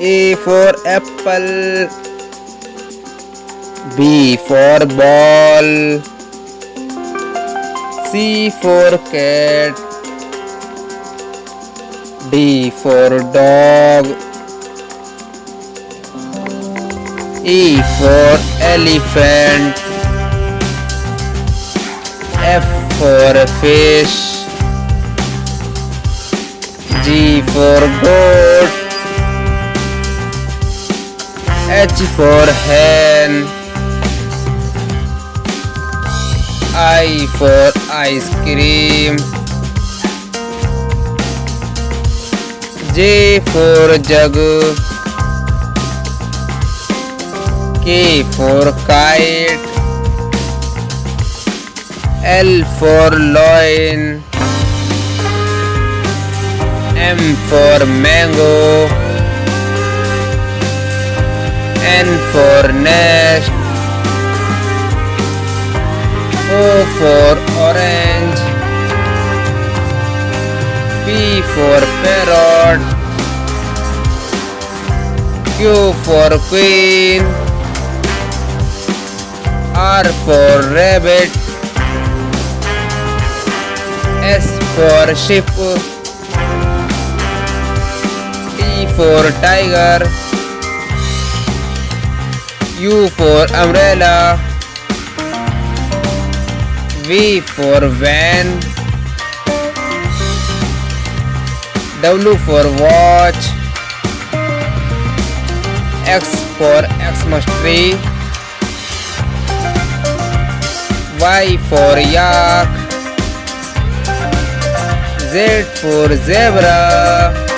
A for apple. B for ball. C for cat. D for dog. E for elephant. F for fish. G for goat. H for hen. I for ice cream. J for jug. K for kite. L for loin. M for mango. N for nest. O for orange. P for parrot. Q for queen. R for rabbit. S for sheep. T for tiger. U for umbrella. V for van. W for watch. X for Xmas tree. Y for yak. Z for zebra.